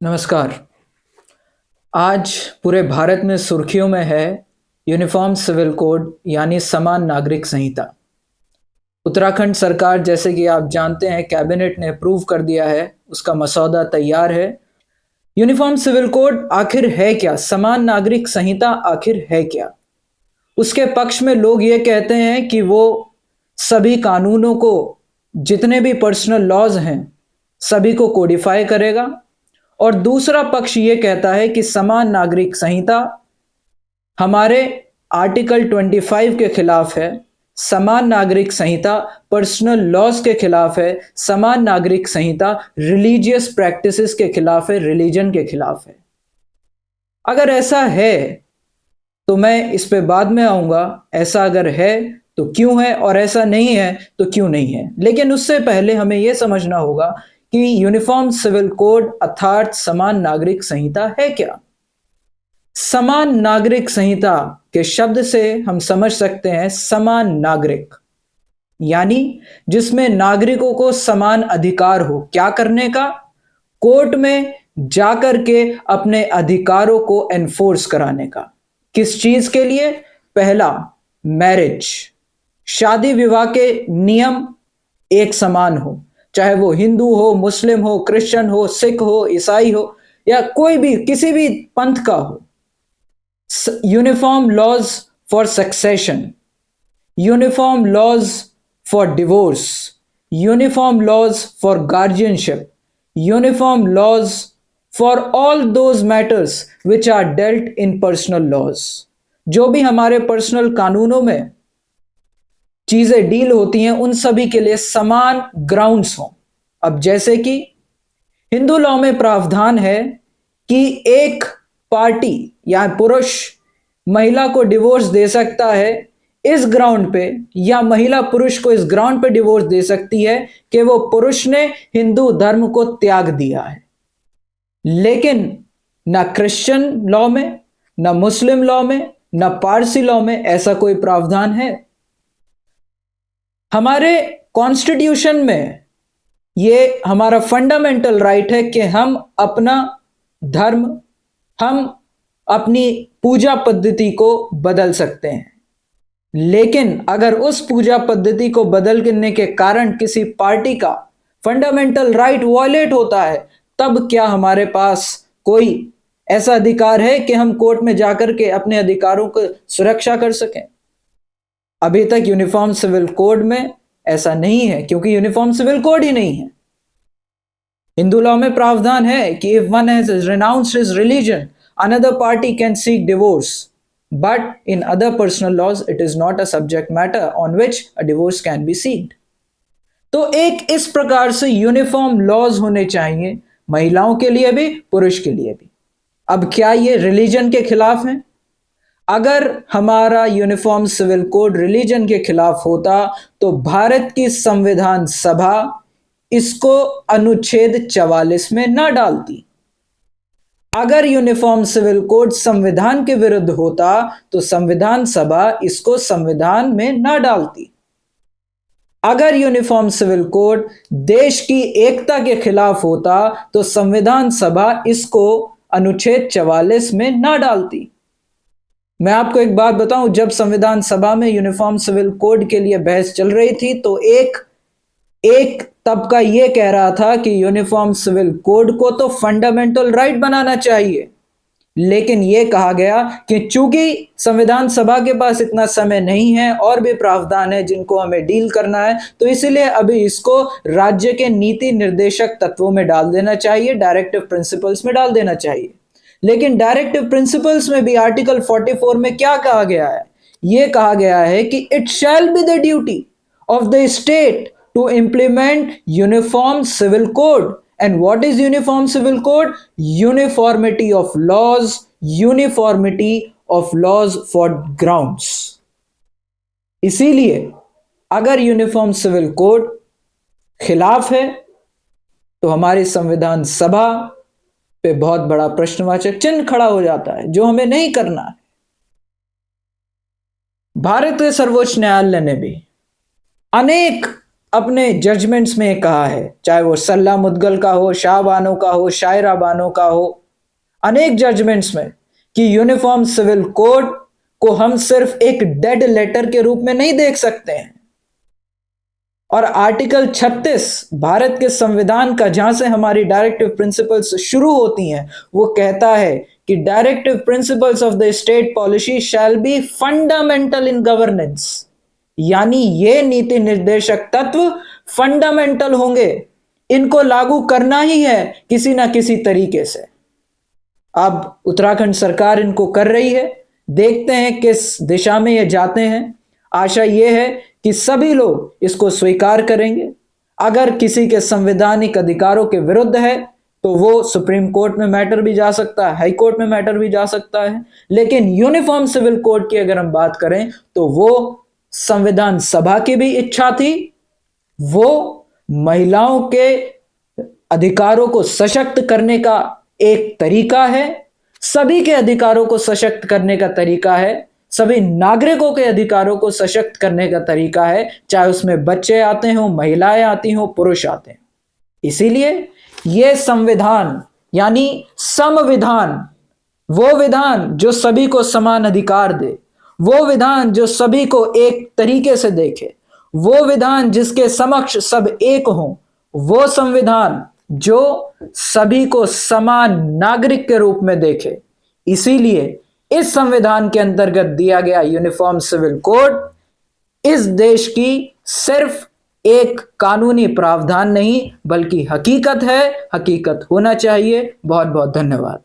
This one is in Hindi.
नमस्कार। आज पूरे भारत में सुर्खियों में है यूनिफॉर्म सिविल कोड यानी समान नागरिक संहिता। उत्तराखंड सरकार, जैसे कि आप जानते हैं, कैबिनेट ने अप्रूव कर दिया है, उसका मसौदा तैयार है। यूनिफॉर्म सिविल कोड आखिर है क्या? समान नागरिक संहिता आखिर है क्या? उसके पक्ष में लोग ये कहते हैं कि वो सभी कानूनों को, जितने भी पर्सनल लॉज हैं, सभी को कोडिफाई करेगा। और दूसरा पक्ष ये कहता है कि समान नागरिक संहिता हमारे आर्टिकल 25 के खिलाफ है। समान नागरिक संहिता पर्सनल लॉज के खिलाफ है। समान नागरिक संहिता रिलीजियस प्रैक्टिसेस के खिलाफ है, रिलीजन के खिलाफ है। अगर ऐसा है तो मैं इस पे बाद में आऊंगा। ऐसा अगर है तो क्यों है, और ऐसा नहीं है तो क्यों नहीं है। लेकिन उससे पहले हमें यह समझना होगा कि यूनिफॉर्म सिविल कोड अर्थात समान नागरिक संहिता है क्या। समान नागरिक संहिता के शब्द से हम समझ सकते हैं समान नागरिक, यानी जिसमें नागरिकों को समान अधिकार हो क्या करने का? कोर्ट में जाकर के अपने अधिकारों को एनफोर्स कराने का। किस चीज के लिए? पहला, मैरिज, शादी विवाह के नियम एक समान हो, चाहे वो हिंदू हो, मुस्लिम हो, क्रिश्चियन हो, सिख हो, ईसाई हो, या कोई भी किसी भी पंथ का हो। Uniform laws for succession, uniform laws for divorce, uniform laws for guardianship, uniform laws for all those matters which are dealt in personal laws. जो भी हमारे पर्सनल कानूनों में चीजें डील होती हैं, उन सभी के लिए समान ग्राउंड्स हों। अब जैसे कि हिंदू लॉ में प्रावधान है कि एक पार्टी या पुरुष महिला को डिवोर्स दे सकता है इस ग्राउंड पे, या महिला पुरुष को इस ग्राउंड पे डिवोर्स दे सकती है कि वो पुरुष ने हिंदू धर्म को त्याग दिया है। लेकिन ना क्रिश्चियन लॉ में, ना मुस्लिम लॉ में, ना पारसी लॉ में ऐसा कोई प्रावधान है। हमारे कॉन्स्टिट्यूशन में ये हमारा फंडामेंटल राइट है कि हम अपना धर्म, हम अपनी पूजा पद्धति को बदल सकते हैं। लेकिन अगर उस पूजा पद्धति को बदलने के कारण किसी पार्टी का फंडामेंटल राइट वॉयलेट होता है, तब क्या हमारे पास कोई ऐसा अधिकार है कि हम कोर्ट में जाकर के अपने अधिकारों को सुरक्षा कर सकें? अभी तक यूनिफॉर्म सिविल कोड में ऐसा नहीं है, क्योंकि यूनिफॉर्म सिविल कोड ही नहीं है। हिंदू लॉ में प्रावधान है कि if one has renounced his religion, another party can seek divorce, but in other personal laws it is not a subject matter on which a divorce can be sought. तो एक इस प्रकार से यूनिफॉर्म लॉज होने चाहिए, महिलाओं के लिए भी, पुरुष के लिए भी। अब क्या ये रिलीजन के खिलाफ है? अगर हमारा यूनिफॉर्म सिविल कोड रिलीजन के खिलाफ होता तो भारत की संविधान सभा इसको अनुच्छेद 44 में ना डालती। अगर यूनिफॉर्म सिविल कोड संविधान के विरुद्ध होता तो संविधान सभा इसको संविधान में ना डालती। अगर यूनिफॉर्म सिविल कोड देश की एकता के खिलाफ होता तो संविधान सभा इसको अनुच्छेद 44 में ना डालती। मैं आपको एक बात बताऊं, जब संविधान सभा में यूनिफॉर्म सिविल कोड के लिए बहस चल रही थी तो एक तबका यह कह रहा था कि यूनिफॉर्म सिविल कोड को तो फंडामेंटल राइट बनाना चाहिए, लेकिन यह कहा गया कि चूंकि संविधान सभा के पास इतना समय नहीं है और भी प्रावधान है जिनको हमें डील करना है, तो इसीलिए अभी इसको राज्य के नीति निर्देशक तत्वों में डाल देना चाहिए, डायरेक्टिव प्रिंसिपल्स में डाल देना चाहिए। लेकिन डायरेक्टिव प्रिंसिपल्स में भी आर्टिकल 44 में क्या कहा गया है? यह कहा गया है कि it shall be the duty of the state to implement uniform civil code. And what is uniform civil code? Uniformity of laws, uniformity of laws for grounds. इसीलिए अगर यूनिफॉर्म सिविल कोड खिलाफ है तो हमारी संविधान सभा पे बहुत बड़ा प्रश्नवाचक चिन्ह खड़ा हो जाता है, जो हमें नहीं करना है। भारत के सर्वोच्च न्यायालय ने भी अनेक अपने जजमेंट्स में कहा है, चाहे वो सल्ला मुदगल का हो, शाहबानो का हो, शायरा बानो का हो, अनेक जजमेंट्स में, कि यूनिफॉर्म सिविल कोड को हम सिर्फ एक डेड लेटर के रूप में नहीं देख सकते हैं। और आर्टिकल 36 भारत के संविधान का, जहां से हमारी डायरेक्टिव प्रिंसिपल्स शुरू होती हैं, वो कहता है कि directive principles of the state policy shall be fundamental in governance, यानी ये नीति निर्देशक तत्व फंडामेंटल होंगे, इनको लागू करना ही है किसी ना किसी तरीके से। अब उत्तराखंड सरकार इनको कर रही है, देखते हैं किस दिशा में ये जाते हैं। आशा ये है कि सभी लोग इसको स्वीकार करेंगे। अगर किसी के संवैधानिक अधिकारों के विरुद्ध है तो वो सुप्रीम कोर्ट में मैटर भी जा सकता है, हाई कोर्ट में मैटर भी जा सकता है। लेकिन यूनिफॉर्म सिविल कोड की अगर हम बात करें तो वो संविधान सभा की भी इच्छा थी, वो महिलाओं के अधिकारों को सशक्त करने का एक तरीका है, सभी के अधिकारों को सशक्त करने का तरीका है, सभी नागरिकों के अधिकारों को सशक्त करने का तरीका है, चाहे उसमें बच्चे आते हों, महिलाएं आती हों, पुरुष आते हैं। इसीलिए यह संविधान यानी संविधान, वो विधान जो सभी को समान अधिकार दे, वो विधान जो सभी को एक तरीके से देखे, वो विधान जिसके समक्ष सब एक हों, वो संविधान जो सभी को समान नागरिक के रूप में देखे। इसीलिए इस संविधान के अंतर्गत दिया गया यूनिफॉर्म सिविल कोड इस देश की सिर्फ एक कानूनी प्रावधान नहीं बल्कि हकीकत है, हकीकत होना चाहिए। बहुत बहुत धन्यवाद।